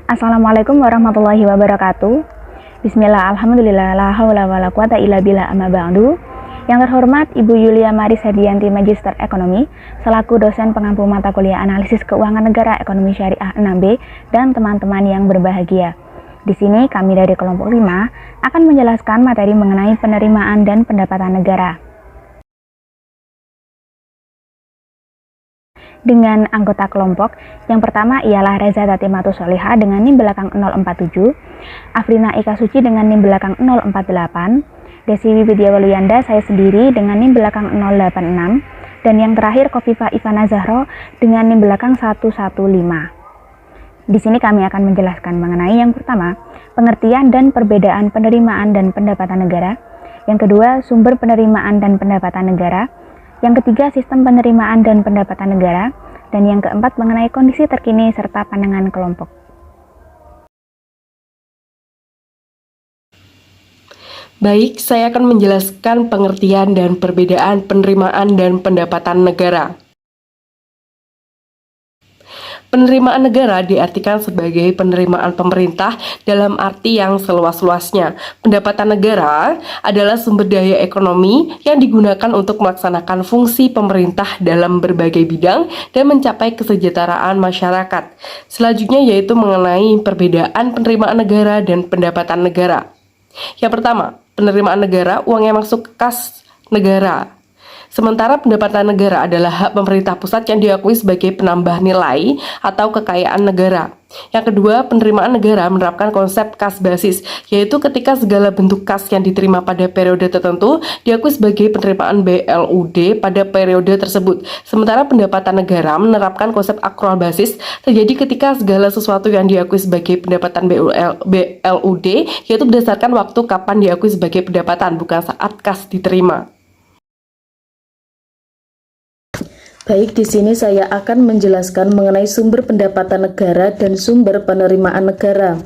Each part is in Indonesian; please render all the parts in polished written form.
Assalamualaikum warahmatullahi wabarakatuh. Bismillah, alhamdulillah, la haula wala quwata illa billah, amma ba'du. Yang terhormat Ibu Yulia Maris Hadianti, Magister Ekonomi, selaku dosen pengampu mata kuliah Analisis Keuangan Negara Ekonomi Syariah 6B, dan teman-teman yang berbahagia. Di sini kami dari kelompok 5 akan menjelaskan materi mengenai penerimaan dan pendapatan negara. Dengan anggota kelompok, yang pertama ialah Reza Tatimatu Soliha dengan NIM belakang 047, Afrina Ika Suci dengan NIM belakang 048, Desi Widya Walyanda saya sendiri dengan NIM belakang 086, dan yang terakhir Kofifa Ivana Zahro dengan NIM belakang 115. Di sini kami akan menjelaskan mengenai yang pertama, pengertian dan perbedaan penerimaan dan pendapatan negara, yang kedua, sumber penerimaan dan pendapatan negara, yang ketiga, sistem penerimaan dan pendapatan negara, dan yang keempat, mengenai kondisi terkini serta pandangan kelompok. Baik, saya akan menjelaskan pengertian dan perbedaan penerimaan dan pendapatan negara. Penerimaan negara diartikan sebagai penerimaan pemerintah dalam arti yang seluas-luasnya. Pendapatan negara adalah sumber daya ekonomi yang digunakan untuk melaksanakan fungsi pemerintah dalam berbagai bidang dan mencapai kesejahteraan masyarakat. Selanjutnya yaitu mengenai perbedaan penerimaan negara dan pendapatan negara. Yang pertama, penerimaan negara, uang yang masuk ke kas negara. Sementara pendapatan negara adalah hak pemerintah pusat yang diakui sebagai penambah nilai atau kekayaan negara. Yang kedua, penerimaan negara menerapkan konsep kas basis, yaitu ketika segala bentuk kas yang diterima pada periode tertentu diakui sebagai penerimaan BLUD pada periode tersebut. Sementara pendapatan negara menerapkan konsep akrual basis, terjadi ketika segala sesuatu yang diakui sebagai pendapatan BLUD, yaitu berdasarkan waktu kapan diakui sebagai pendapatan, bukan saat kas diterima. Baik, di sini saya akan menjelaskan mengenai sumber pendapatan negara dan sumber penerimaan negara.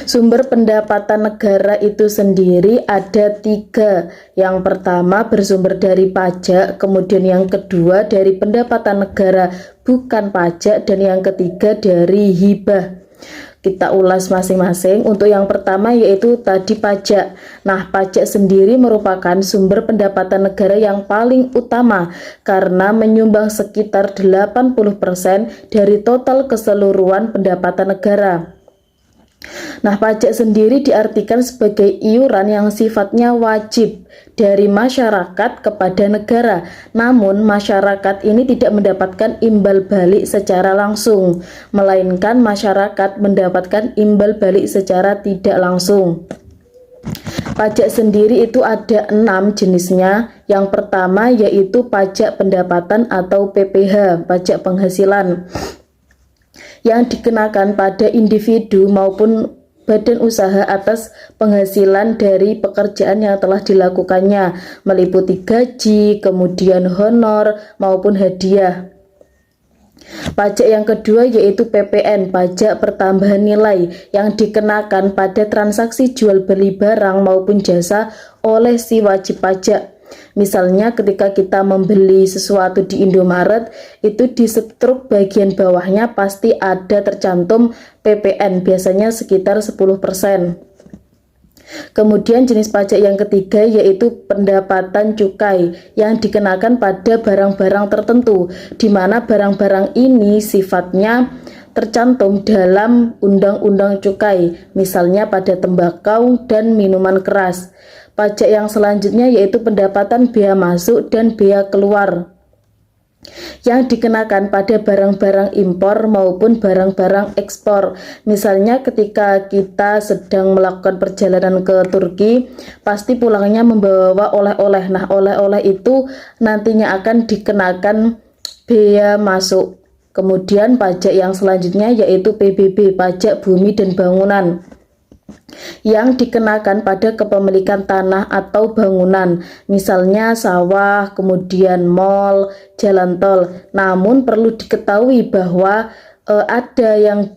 Sumber pendapatan negara itu sendiri ada 3. Yang pertama bersumber dari pajak, kemudian yang kedua dari pendapatan negara bukan pajak, dan yang ketiga dari hibah. Kita ulas masing-masing. Untuk yang pertama yaitu tadi pajak. Nah, pajak sendiri merupakan sumber pendapatan negara yang paling utama karena menyumbang sekitar 80% dari total keseluruhan pendapatan negara. Nah, pajak sendiri diartikan sebagai iuran yang sifatnya wajib dari masyarakat kepada negara. Namun, masyarakat ini tidak mendapatkan imbal balik secara langsung, melainkan masyarakat mendapatkan imbal balik secara tidak langsung. Pajak sendiri itu ada 6 jenisnya. Yang pertama yaitu pajak pendapatan atau PPH, pajak penghasilan, yang dikenakan pada individu maupun badan usaha atas penghasilan dari pekerjaan yang telah dilakukannya, meliputi gaji, kemudian honor, maupun hadiah. Pajak yang kedua yaitu PPN, pajak pertambahan nilai, yang dikenakan pada transaksi jual beli barang maupun jasa oleh si wajib pajak. Misalnya ketika kita membeli sesuatu di Indomaret, itu di struk bagian bawahnya pasti ada tercantum PPN, biasanya sekitar 10%. Kemudian jenis pajak yang ketiga yaitu pendapatan cukai, yang dikenakan pada barang-barang tertentu, di mana barang-barang ini sifatnya tercantum dalam Undang-Undang Cukai, misalnya pada tembakau dan minuman keras. Pajak yang selanjutnya yaitu pendapatan bea masuk dan bea keluar, yang dikenakan pada barang-barang impor maupun barang-barang ekspor. Misalnya ketika kita sedang melakukan perjalanan ke Turki, pasti pulangnya membawa oleh-oleh. Nah, oleh-oleh itu nantinya akan dikenakan bea masuk. Kemudian pajak yang selanjutnya yaitu PBB, pajak bumi dan bangunan, yang dikenakan pada kepemilikan tanah atau bangunan, misalnya sawah, kemudian mal, jalan tol. Namun perlu diketahui bahwa ada yang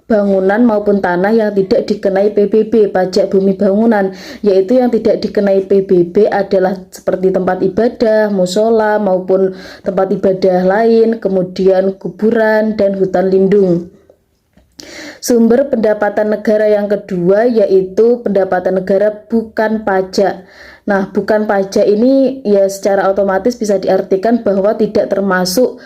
bangunan maupun tanah yang tidak dikenai PBB, pajak bumi bangunan, yaitu yang tidak dikenai PBB adalah seperti tempat ibadah, musola maupun tempat ibadah lain, kemudian kuburan dan hutan lindung. Sumber pendapatan negara yang kedua yaitu pendapatan negara bukan pajak. Nah, bukan pajak ini ya secara otomatis bisa diartikan bahwa tidak termasuk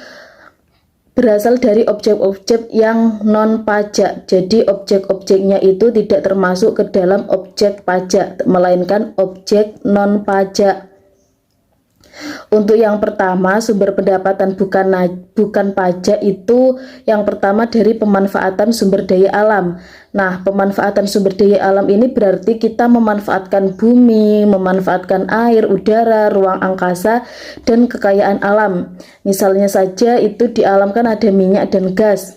berasal dari objek-objek yang non pajak. Jadi objek-objeknya itu tidak termasuk ke dalam objek pajak, melainkan objek non pajak. Untuk yang pertama, sumber pendapatan bukan pajak itu yang pertama dari pemanfaatan sumber daya alam. Nah, pemanfaatan sumber daya alam ini berarti kita memanfaatkan bumi, memanfaatkan air, udara, ruang angkasa, dan kekayaan alam. Misalnya saja itu di alam kan ada minyak dan gas.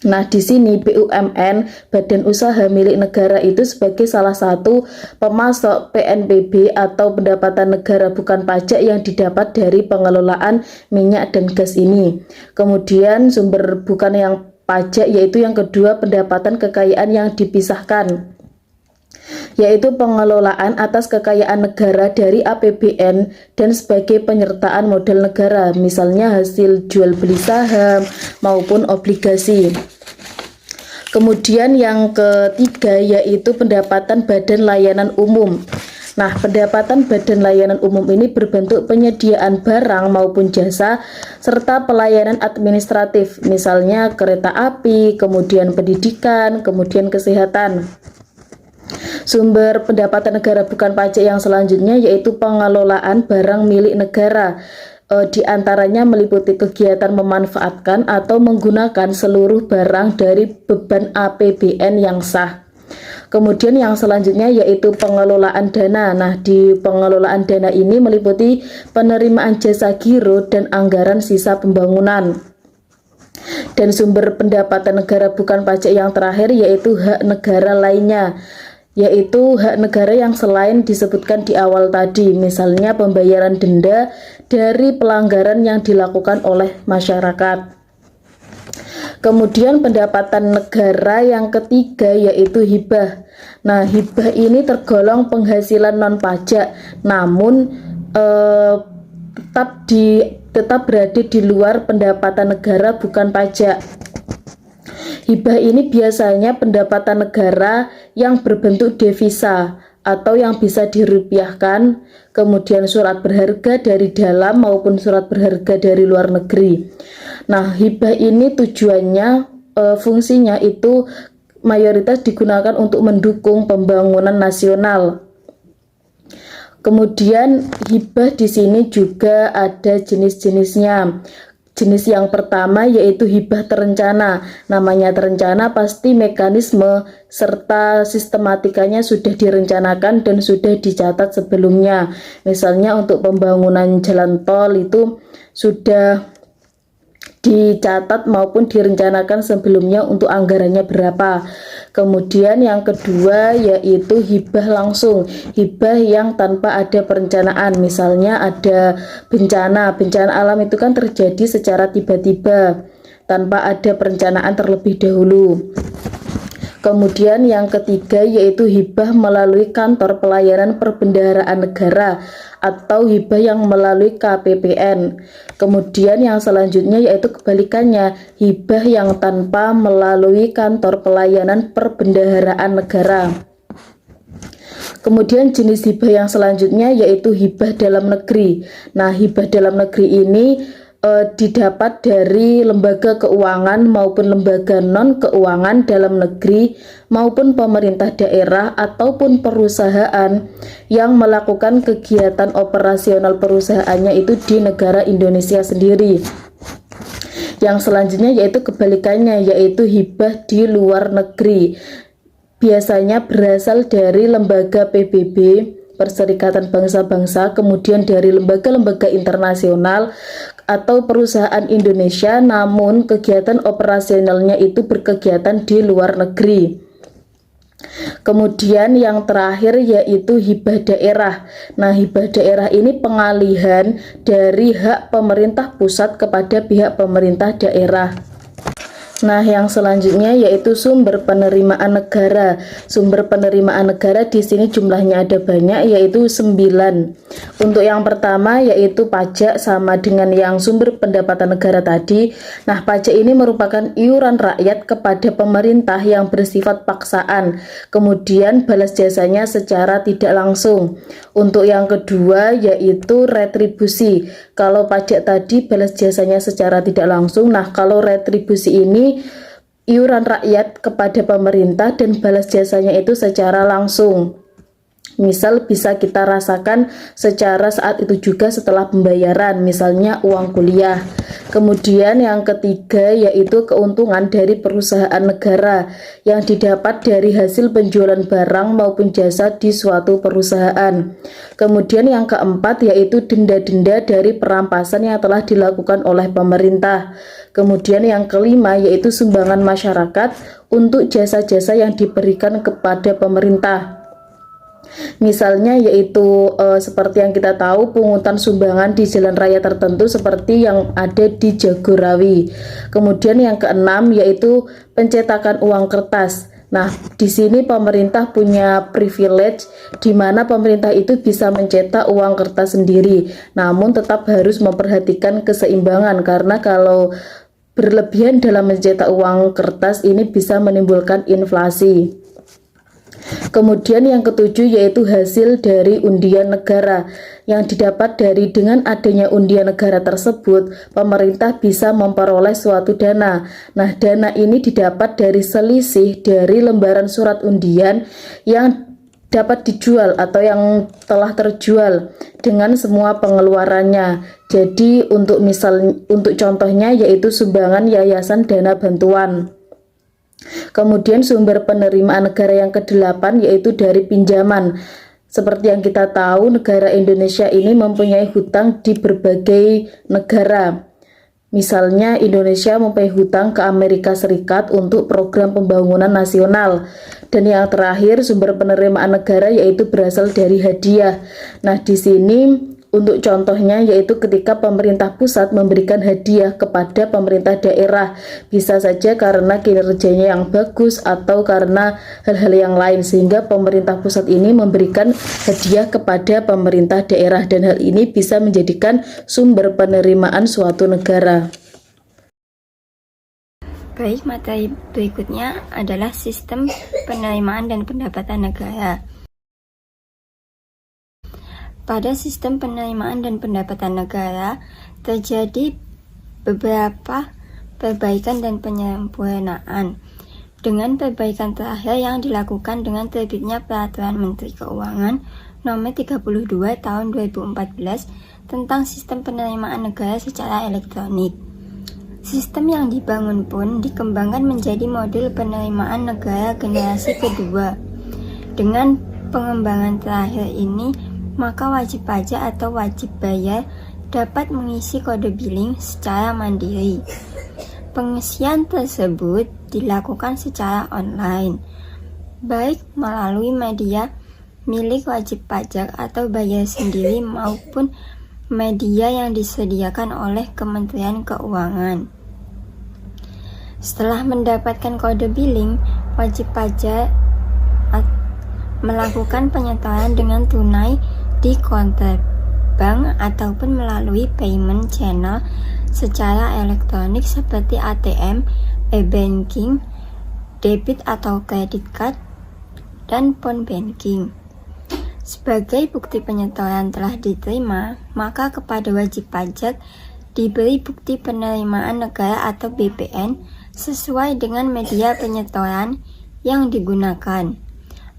Nah, di sini BUMN, Badan Usaha Milik Negara itu sebagai salah satu pemasok PNBP atau pendapatan negara bukan pajak yang didapat dari pengelolaan minyak dan gas ini. Kemudian sumber bukan yang pajak yaitu yang kedua pendapatan kekayaan yang dipisahkan, yaitu pengelolaan atas kekayaan negara dari APBN dan sebagai penyertaan modal negara, misalnya hasil jual beli saham maupun obligasi. Kemudian yang ketiga yaitu pendapatan badan layanan umum. Nah, pendapatan badan layanan umum ini berbentuk penyediaan barang maupun jasa serta pelayanan administratif, misalnya kereta api, kemudian pendidikan, kemudian kesehatan. Sumber pendapatan negara bukan pajak yang selanjutnya yaitu pengelolaan barang milik negara. Di antaranya meliputi kegiatan memanfaatkan atau menggunakan seluruh barang dari beban APBN yang sah. Kemudian yang selanjutnya yaitu pengelolaan dana. Nah, di pengelolaan dana ini meliputi penerimaan jasa giro dan anggaran sisa pembangunan. Dan sumber pendapatan negara bukan pajak yang terakhir yaitu hak negara lainnya, yaitu hak negara yang selain disebutkan di awal tadi, misalnya pembayaran denda dari pelanggaran yang dilakukan oleh masyarakat. Kemudian pendapatan negara yang ketiga yaitu hibah. Nah, hibah ini tergolong penghasilan non pajak, namun tetap berada di luar pendapatan negara bukan pajak. Hibah ini biasanya pendapatan negara yang berbentuk devisa atau yang bisa dirupiahkan, kemudian surat berharga dari dalam maupun surat berharga dari luar negeri. Nah, hibah ini tujuannya, fungsinya itu mayoritas digunakan untuk mendukung pembangunan nasional. Kemudian hibah di sini juga ada jenis-jenisnya. Jenis yang pertama yaitu hibah terencana. Namanya terencana pasti mekanisme serta sistematikanya sudah direncanakan dan sudah dicatat sebelumnya. Misalnya untuk pembangunan jalan tol itu sudah dicatat maupun direncanakan sebelumnya untuk anggarannya berapa. Kemudian yang kedua yaitu hibah langsung, hibah yang tanpa ada perencanaan. Misalnya ada bencana alam itu kan terjadi secara tiba-tiba tanpa ada perencanaan terlebih dahulu. Kemudian yang ketiga yaitu hibah melalui kantor pelayanan perbendaharaan negara atau hibah yang melalui KPPN. Kemudian yang selanjutnya yaitu kebalikannya, hibah yang tanpa melalui kantor pelayanan perbendaharaan negara. Kemudian jenis hibah yang selanjutnya yaitu hibah dalam negeri. Nah, hibah dalam negeri ini didapat dari lembaga keuangan maupun lembaga non-keuangan dalam negeri maupun pemerintah daerah ataupun perusahaan yang melakukan kegiatan operasional perusahaannya itu di negara Indonesia sendiri. Yang selanjutnya yaitu kebalikannya, yaitu hibah di luar negeri. Biasanya berasal dari lembaga PBB, Perserikatan Bangsa-Bangsa, kemudian dari lembaga-lembaga internasional atau perusahaan Indonesia, namun kegiatan operasionalnya itu berkegiatan di luar negeri. Kemudian yang terakhir yaitu hibah daerah. Nah, hibah daerah ini pengalihan dari hak pemerintah pusat kepada pihak pemerintah daerah. Nah, yang selanjutnya yaitu sumber penerimaan negara. Sumber penerimaan negara di sini jumlahnya ada banyak, yaitu 9. Untuk yang pertama yaitu pajak, sama dengan yang sumber pendapatan negara tadi. Nah, pajak ini merupakan iuran rakyat kepada pemerintah yang bersifat paksaan. Kemudian balas jasanya secara tidak langsung. Untuk yang kedua yaitu retribusi. Kalau pajak tadi balas jasanya secara tidak langsung, nah kalau retribusi ini iuran rakyat kepada pemerintah dan balas jasanya itu secara langsung. Misal bisa kita rasakan secara saat itu juga setelah pembayaran, misalnya uang kuliah. Kemudian yang ketiga yaitu keuntungan dari perusahaan negara yang didapat dari hasil penjualan barang maupun jasa di suatu perusahaan. Kemudian yang keempat yaitu denda-denda dari perampasan yang telah dilakukan oleh pemerintah. Kemudian yang kelima yaitu sumbangan masyarakat untuk jasa-jasa yang diberikan kepada pemerintah. Misalnya yaitu seperti yang kita tahu pungutan sumbangan di jalan raya tertentu seperti yang ada di Jagorawi. Kemudian yang keenam yaitu pencetakan uang kertas. Nah, di sini pemerintah punya privilege di mana pemerintah itu bisa mencetak uang kertas sendiri. Namun tetap harus memperhatikan keseimbangan karena kalau berlebihan dalam mencetak uang kertas ini bisa menimbulkan inflasi. Kemudian yang ketujuh yaitu hasil dari undian negara yang didapat dengan adanya undian negara tersebut, pemerintah bisa memperoleh suatu dana. Nah, dana ini didapat dari selisih dari lembaran surat undian yang dapat dijual atau yang telah terjual dengan semua pengeluarannya. Jadi untuk contohnya yaitu sumbangan yayasan dana bantuan. Kemudian sumber penerimaan negara yang ke-8 yaitu dari pinjaman. Seperti yang kita tahu, negara Indonesia ini mempunyai hutang di berbagai negara. Misalnya Indonesia mempunyai hutang ke Amerika Serikat untuk program pembangunan nasional. Dan yang terakhir sumber penerimaan negara yaitu berasal dari hadiah. Nah, di sini untuk contohnya yaitu ketika pemerintah pusat memberikan hadiah kepada pemerintah daerah, bisa saja karena kinerjanya yang bagus atau karena hal-hal yang lain, sehingga pemerintah pusat ini memberikan hadiah kepada pemerintah daerah dan hal ini bisa menjadikan sumber penerimaan suatu negara. Baik, materi berikutnya adalah sistem penerimaan dan pendapatan negara. Pada sistem penerimaan dan pendapatan negara, terjadi beberapa perbaikan dan penyempurnaan. Dengan perbaikan terakhir yang dilakukan dengan terbitnya Peraturan Menteri Keuangan Nomor 32 Tahun 2014 tentang Sistem Penerimaan Negara secara Elektronik. Sistem yang dibangun pun dikembangkan menjadi model penerimaan negara generasi kedua. Dengan pengembangan terakhir ini, maka wajib pajak atau wajib bayar dapat mengisi kode billing secara mandiri. Pengisian tersebut dilakukan secara online, baik melalui media milik wajib pajak atau bayar sendiri maupun media yang disediakan oleh Kementerian Keuangan. Setelah mendapatkan kode billing, wajib pajak melakukan penyetoran dengan tunai di konter bank ataupun melalui payment channel secara elektronik seperti ATM, e-banking, debit atau credit card, dan phone banking. Sebagai bukti penyetoran telah diterima, maka kepada wajib pajak diberi bukti penerimaan negara atau BPN sesuai dengan media penyetoran yang digunakan.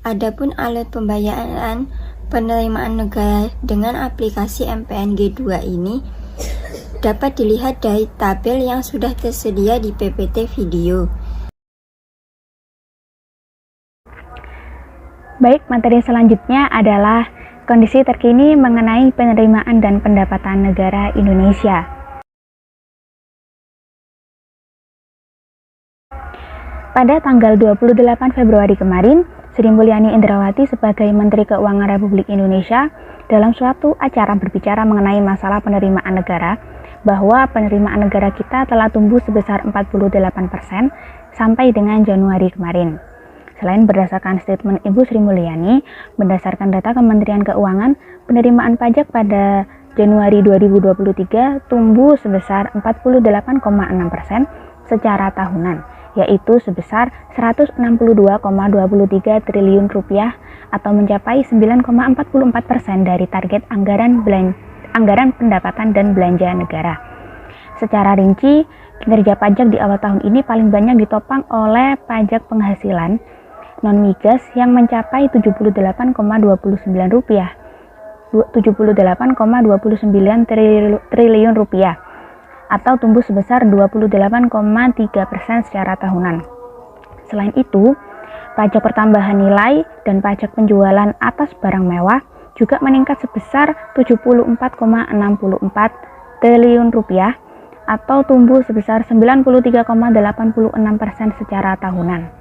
Adapun alat pembayaran penerimaan negara dengan aplikasi MPNG2 ini dapat dilihat dari tabel yang sudah tersedia di PPT video. Baik, materi selanjutnya adalah kondisi terkini mengenai penerimaan dan pendapatan negara Indonesia. Pada tanggal 28 Februari kemarin, Sri Mulyani Indrawati sebagai Menteri Keuangan Republik Indonesia dalam suatu acara berbicara mengenai masalah penerimaan negara bahwa penerimaan negara kita telah tumbuh sebesar 48% sampai dengan Januari kemarin. Selain berdasarkan statement Ibu Sri Mulyani, berdasarkan data Kementerian Keuangan, penerimaan pajak pada Januari 2023 tumbuh sebesar 48,6% secara tahunan, yaitu sebesar 162,23 triliun rupiah atau mencapai 9,44% dari target anggaran pendapatan dan belanja negara. Secara rinci, kinerja pajak di awal tahun ini paling banyak ditopang oleh pajak penghasilan non-migas yang mencapai 78,29 triliun rupiah atau tumbuh sebesar 28,3% secara tahunan. Selain itu, pajak pertambahan nilai dan pajak penjualan atas barang mewah juga meningkat sebesar 74,64 triliun rupiah atau tumbuh sebesar 93,86% secara tahunan.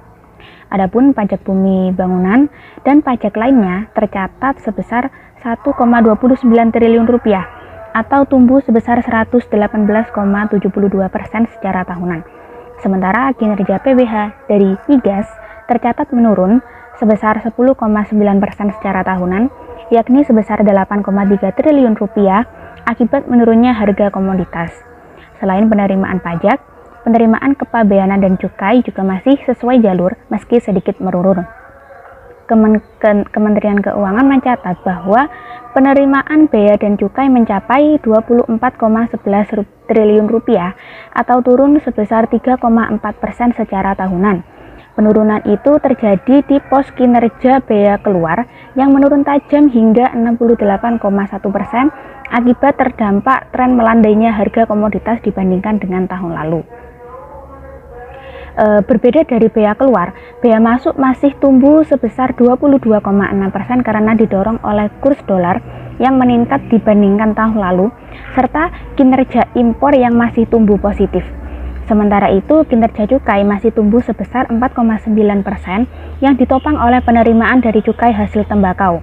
Adapun pajak bumi bangunan dan pajak lainnya tercatat sebesar 1,29 triliun rupiah atau tumbuh sebesar 118,72% secara tahunan. Sementara kinerja PBH dari migas tercatat menurun sebesar 10,9% secara tahunan, yakni sebesar 8,3 triliun rupiah akibat menurunnya harga komoditas. Selain penerimaan pajak, penerimaan kepabeanan dan cukai juga masih sesuai jalur meski sedikit menurun. Kementerian Keuangan mencatat bahwa penerimaan bea dan cukai mencapai 24,11 triliun rupiah atau turun sebesar 3,4% secara tahunan. Penurunan itu terjadi di pos kinerja bea keluar yang menurun tajam hingga 68,1% akibat terdampak tren melandainya harga komoditas dibandingkan dengan tahun lalu. Berbeda dari bea keluar, bea masuk masih tumbuh sebesar 22,6% karena didorong oleh kurs dolar yang meningkat dibandingkan tahun lalu, serta kinerja impor yang masih tumbuh positif. Sementara itu, kinerja cukai masih tumbuh sebesar 4,9% yang ditopang oleh penerimaan dari cukai hasil tembakau.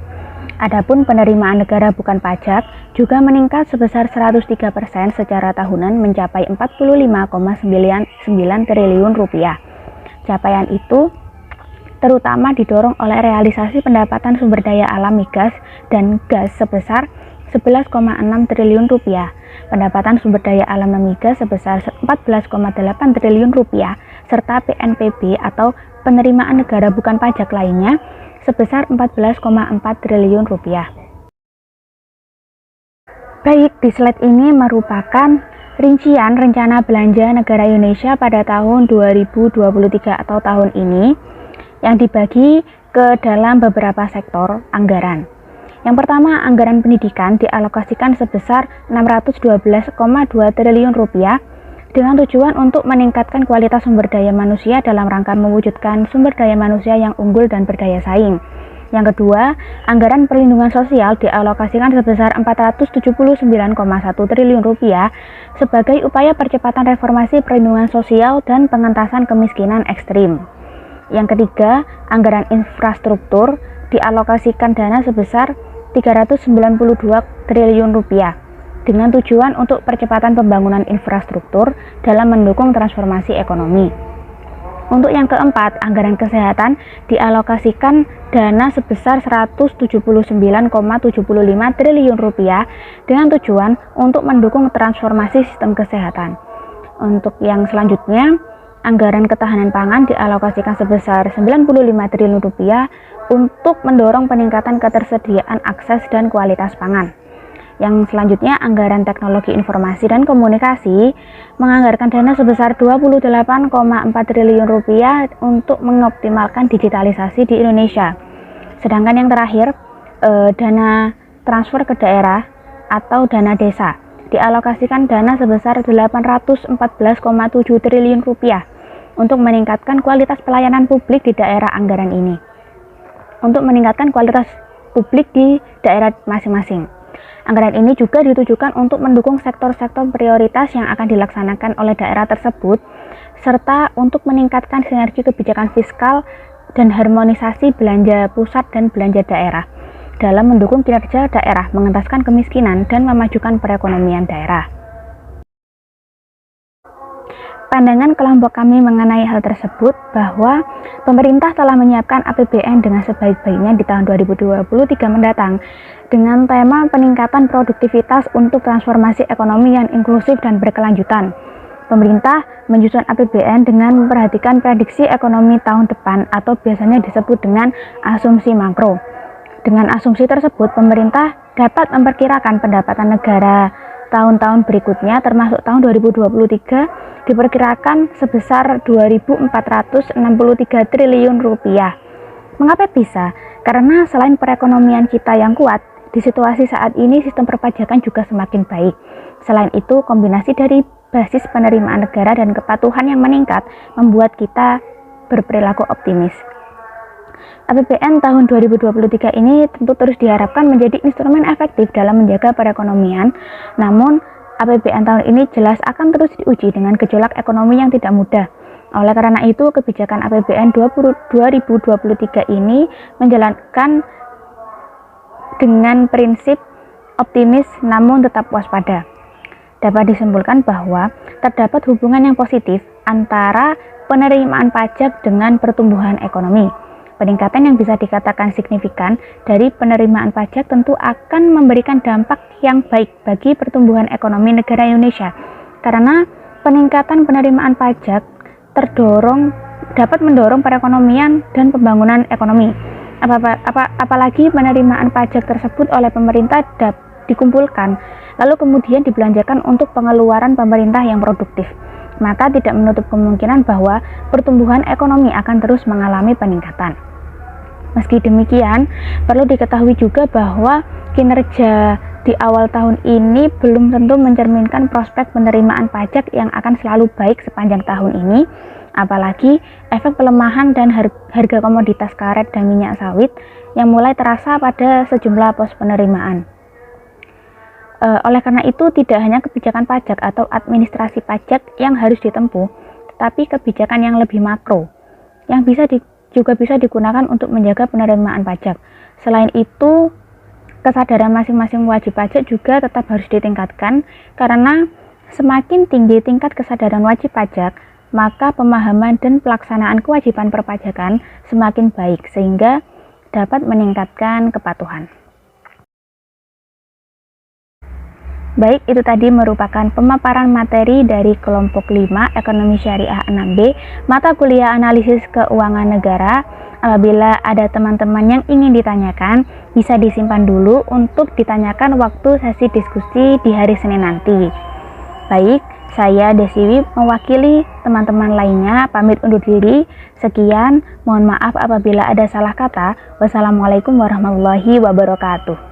Adapun penerimaan negara bukan pajak juga meningkat sebesar 103% secara tahunan mencapai 45,99 triliun rupiah. Capaian itu terutama didorong oleh realisasi pendapatan sumber daya alam migas dan gas sebesar 11,6 triliun rupiah, pendapatan sumber daya alam non-migas sebesar 14,8 triliun rupiah, serta PNBP atau penerimaan negara bukan pajak lainnya sebesar 14,4 triliun rupiah. Baik, di slide ini merupakan rincian rencana belanja negara Indonesia pada tahun 2023 atau tahun ini yang dibagi ke dalam beberapa sektor anggaran. Yang pertama, anggaran pendidikan dialokasikan sebesar 612,2 triliun rupiah dengan tujuan untuk meningkatkan kualitas sumber daya manusia dalam rangka mewujudkan sumber daya manusia yang unggul dan berdaya saing. Yang kedua, anggaran perlindungan sosial dialokasikan sebesar 479,1 triliun rupiah sebagai upaya percepatan reformasi perlindungan sosial dan pengentasan kemiskinan ekstrim. Yang ketiga, anggaran infrastruktur dialokasikan dana sebesar 392 triliun rupiah dengan tujuan untuk percepatan pembangunan infrastruktur dalam mendukung transformasi ekonomi. Untuk yang keempat, anggaran kesehatan dialokasikan dana sebesar 179,75 triliun rupiah dengan tujuan untuk mendukung transformasi sistem kesehatan. Untuk yang selanjutnya, anggaran ketahanan pangan dialokasikan sebesar 95 triliun rupiah untuk mendorong peningkatan ketersediaan akses dan kualitas pangan. Yang selanjutnya, anggaran teknologi informasi dan komunikasi menganggarkan dana sebesar 28,4 triliun rupiah untuk mengoptimalkan digitalisasi di Indonesia. Sedangkan yang terakhir, dana transfer ke daerah atau dana desa dialokasikan dana sebesar 814,7 triliun rupiah untuk meningkatkan kualitas pelayanan publik di daerah anggaran ini. Untuk meningkatkan kualitas publik di daerah masing-masing. Anggaran ini juga ditujukan untuk mendukung sektor-sektor prioritas yang akan dilaksanakan oleh daerah tersebut, serta untuk meningkatkan sinergi kebijakan fiskal dan harmonisasi belanja pusat dan belanja daerah dalam mendukung kinerja daerah, mengentaskan kemiskinan, dan memajukan perekonomian daerah. Pandangan kelompok kami mengenai hal tersebut bahwa pemerintah telah menyiapkan APBN dengan sebaik-baiknya di tahun 2023 mendatang dengan tema peningkatan produktivitas untuk transformasi ekonomi yang inklusif dan berkelanjutan. Pemerintah menyusun APBN dengan memperhatikan prediksi ekonomi tahun depan atau biasanya disebut dengan asumsi makro. Dengan asumsi tersebut, pemerintah dapat memperkirakan pendapatan negara tahun-tahun berikutnya termasuk tahun 2023 diperkirakan sebesar 2.463 triliun rupiah. Mengapa bisa? Karena selain perekonomian kita yang kuat, di situasi saat ini sistem perpajakan juga semakin baik. Selain itu, kombinasi dari basis penerimaan negara dan kepatuhan yang meningkat membuat kita berperilaku optimis. APBN tahun 2023 ini tentu terus diharapkan menjadi instrumen efektif dalam menjaga perekonomian. Namun, APBN tahun ini jelas akan terus diuji dengan gejolak ekonomi yang tidak mudah. Oleh karena itu, kebijakan APBN 2023 ini menjalankan dengan prinsip optimis namun tetap waspada. Dapat disimpulkan bahwa terdapat hubungan yang positif antara penerimaan pajak dengan pertumbuhan ekonomi. Peningkatan yang bisa dikatakan signifikan dari penerimaan pajak tentu akan memberikan dampak yang baik bagi pertumbuhan ekonomi negara Indonesia. Karena peningkatan penerimaan pajak dapat mendorong perekonomian dan pembangunan ekonomi. Apalagi penerimaan pajak tersebut oleh pemerintah dikumpulkan, lalu kemudian dibelanjakan untuk pengeluaran pemerintah yang produktif. Maka tidak menutup kemungkinan bahwa pertumbuhan ekonomi akan terus mengalami peningkatan. Meski demikian, perlu diketahui juga bahwa kinerja di awal tahun ini belum tentu mencerminkan prospek penerimaan pajak yang akan selalu baik sepanjang tahun ini, apalagi efek pelemahan dan harga komoditas karet dan minyak sawit yang mulai terasa pada sejumlah pos penerimaan. Oleh karena itu, tidak hanya kebijakan pajak atau administrasi pajak yang harus ditempuh, tetapi kebijakan yang lebih makro, yang juga bisa digunakan untuk menjaga penerimaan pajak. Selain itu, kesadaran masing-masing wajib pajak juga tetap harus ditingkatkan, karena semakin tinggi tingkat kesadaran wajib pajak, maka pemahaman dan pelaksanaan kewajiban perpajakan semakin baik, sehingga dapat meningkatkan kepatuhan. Baik, itu tadi merupakan pemaparan materi dari kelompok 5 Ekonomi Syariah 6B, mata kuliah analisis keuangan negara. Apabila ada teman-teman yang ingin ditanyakan, bisa disimpan dulu untuk ditanyakan waktu sesi diskusi di hari Senin nanti. Baik, saya Desiwi mewakili teman-teman lainnya pamit undur diri. Sekian, mohon maaf apabila ada salah kata. Wassalamualaikum warahmatullahi wabarakatuh.